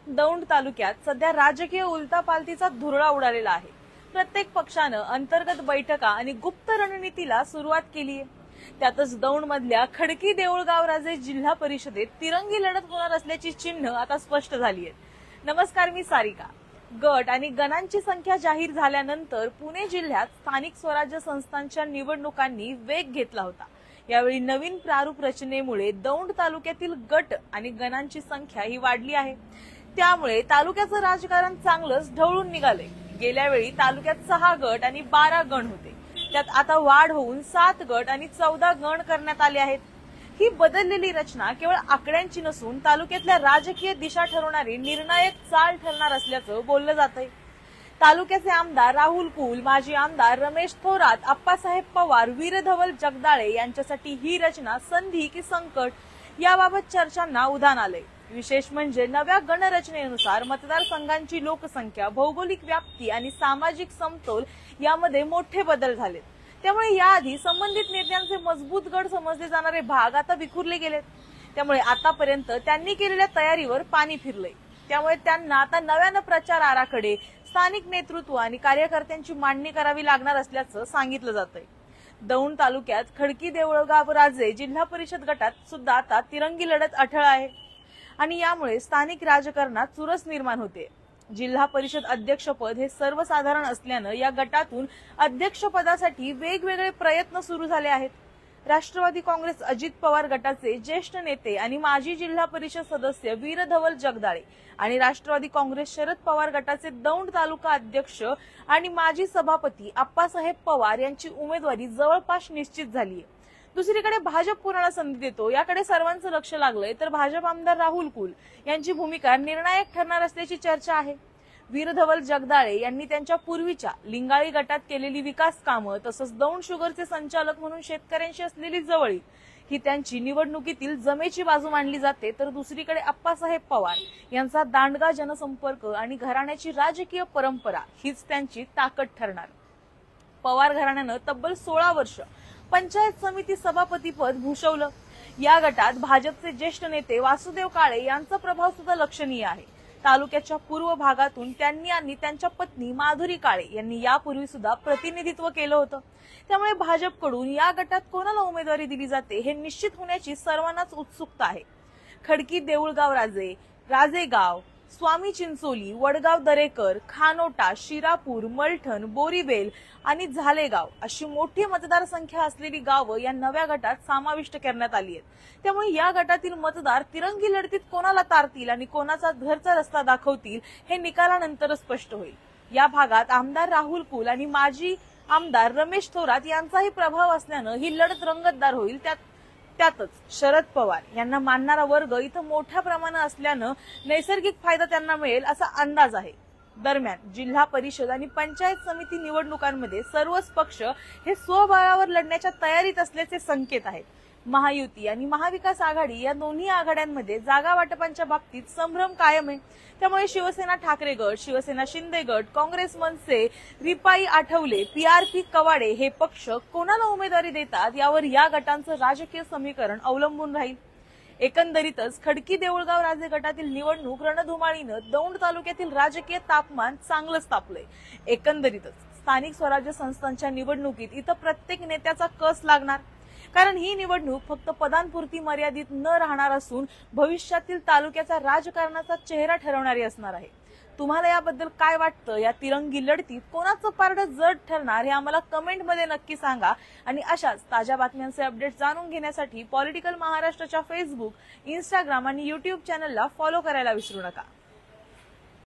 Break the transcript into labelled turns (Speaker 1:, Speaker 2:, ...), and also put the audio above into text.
Speaker 1: दौंड तालुक्यात सध्या राजकीय उलथापालथीचा धुरळा उडालेला आहे। प्रत्येक पक्षानं अंतर्गत बैठका आणि गुप्त रणनीतीला सुरुवात केली आहे। त्यातच दौंड मधल्या खडकी देऊळगाव राजे जिल्हा परिषदेत तिरंगी लढत होणार असल्याची चिन्ह आता स्पष्ट झाली आहेत। नमस्कार, मी सारिका। गट आणि गणांची संख्या जाहीर झाल्यानंतर पुणे जिल्ह्यात स्थानिक स्वराज्य संस्थांच्या निवडणुकांनी वेग घेतला होता। यावेळी नवीन प्रारूप रचनेमुळे दौंड तालुक्यातील गट आणि गणांची संख्या ही वाढली आहे। त्यामुळे तालुक्याचं राजकारण चांगलंच ढवळून निघाले। गेल्या वेळी तालुक्यात 6 गट आणि 12 गण होते, त्यात आता वाढ होऊन 7 गट आणि 14 गण करण्यात आले आहेत। ही बदललेली रचना केवळ आकड्यांची नसून तालुक्यातल्या राजकीय दिशा ठरवणारी निर्णायक चाल ठरणार असल्याचं बोललं जातंय। तालुक्याचे आमदार राहुल कुल, माजी आमदार रमेश थोरात, आप्पासाहेब पवार, वीरधवल जगदाळे यांच्यासाठी ही रचना संधी की संकट याबाबत चर्चांना उधाण आलंय। विशेष म्हणजे नव्या गणरचनेनुसार मतदारसंघांची लोकसंख्या, भौगोलिक व्याप्ती आणि सामाजिक समतोल यामध्ये मोठे बदल झालेत। त्यामुळे याआधी संबंधित नेत्यांचे मजबूत गट समजले जाणारे भाग आता विखुरले गेलेत। त्यामुळे आतापर्यंत त्यांनी केलेल्या तयारीवर पाणी फिरलंय। त्यामुळे त्यांना आता नव्यानं प्रचार आराखडे, स्थानिक नेतृत्व आणि कार्यकर्त्यांची मांडणी करावी लागणार असल्याचं सांगितलं जातंय। दौंड तालुक्यात खडकी देऊळगाव राजे जिल्हा परिषद गटात सुद्धा आता तिरंगी लढत अटळ आहे आणि यामुळे स्थानिक राजकारणात चुरस निर्माण होते। जिल्हा परिषद अध्यक्षपद हे सर्वसाधारण असल्यानं या गटातून अध्यक्षपदासाठी वेगवेगळे प्रयत्न सुरू झाले आहेत। राष्ट्रवादी काँग्रेस अजित पवार गटाचे ज्येष्ठ नेते आणि माजी जिल्हा परिषद सदस्य वीरधवल जगदाळे आणि राष्ट्रवादी काँग्रेस शरद पवार गटाचे दौंड तालुका अध्यक्ष आणि माजी सभापती आप्पासाहेब पवार यांची उमेदवारी जवळपास निश्चित झाली आहे। दुसरीकडे भाजप कोणाला संधी देतो याकडे सर्वांचं लक्ष लागलंय, तर भाजप आमदार राहुल कुल यांची भूमिका निर्णायक ठरणार असल्याची चर्चा आहे। वीरधवल जगदाळे यांनी त्यांच्या पूर्वीच्या लिंगाळी गटात केलेली विकास कामं तसंच दौंड शुगरचे संचालक म्हणून शेतकऱ्यांशी असलेली जवळीक ही त्यांची निवडणुकीतील जमेची बाजू मानली जाते, तर दुसरीकडे आप्पासाहेब पवार यांचा दांडगा जनसंपर्क आणि घराण्याची राजकीय परंपरा हीच त्यांची ताकद ठरणार। पवार घराण्यानं तब्बल 16 वर्ष पंचायत समिती सभापतीपद भूषवलं। या गटात भाजपचे ज्येष्ठ नेते वासुदेव काळे यांचा प्रभाव सुद्धा लक्षणीय आहे। तालुक्याच्या पूर्व भागातून त्यांनी आणि त्यांच्या पत्नी माधुरी काळे यांनी यापूर्वी सुद्धा प्रतिनिधित्व केलं होतं। त्यामुळे भाजपकडून या गटात कोणाला उमेदवारी दिली जाते हे निश्चित होण्याची सर्वांनाच उत्सुकता आहे। खडकी देऊळगाव राजे, राजेगाव, स्वामी चिंचोली, वडगाव दरेकर, खानोटा, शिरापूर, मलठण, बोरीबेल आणि झालेगाव अशी मोठी मतदारसंख्या असलेली गावं या नव्या गटात समाविष्ट करण्यात आली आहेत। त्यामुळे या गटातील मतदार तिरंगी लढतीत कोणाला तारतील आणि कोणाचा घरचा रस्ता दाखवतील हे निकालानंतरच स्पष्ट होईल। या भागात आमदार राहुल कुल आणि माजी आमदार रमेश थोरात यांचाही प्रभाव असल्यानं ही लढत रंगतदार होईल। त्यातच शरद पवार यांना मानणारा वर्ग इथं मोठ्या प्रमाणात असल्यानं नैसर्गिक फायदा त्यांना मिळेल असा अंदाज आहे। दरम्यान जिल्हा परिषद आणि पंचायत समिती निवडणुकांमध्ये सर्वच पक्ष हे स्वबळावर लढण्याच्या तयारीत असल्याचे संकेत आहेत। महायुती आणि महाविकास आघाडी या दोन्ही आघाड्यांमध्ये जागा वाटपांच्या बाबतीत संभ्रम कायम आहे। त्यामुळे शिवसेना ठाकरे गट, शिवसेना शिंदे गट, काँग्रेस मनसे, रिपाई आठवले, पीआरपी कवाडे हे पक्ष कोणाला उमेदवारी देतात यावर या गटांचं राजकीय समीकरण अवलंबून राहील। एकंदरीतच खडकी देऊळगाव राजे गटातील निवडणूक रणधुमाळीनं दौंड तालुक्यातील राजकीय तापमान चांगलंच तापलंय। एकंदरीतच स्थानिक स्वराज्य संस्थांच्या निवडणुकीत इथं प्रत्येक नेत्याचा कस लागणार, कारण ही निवडणूक फक्त पदांपुरती मर्यादित न राहणार असून भविष्यातील तालुक्याचा राजकारणाचा चेहरा ठरवणारी असणार आहे। तुम्हाला याबद्दल काय वाटतं? या तिरंगी लढतीत कोणाचं पारडं जड ठरणार हे आम्हाला कमेंटमध्ये नक्की सांगा आणि अशाच ताज्या बातम्यांचे अपडेट जाणून घेण्यासाठी पॉलिटिकल महाराष्ट्राच्या फेसबुक, इंस्टाग्राम आणि YouTube चॅनलला फॉलो करायला विसरू नका।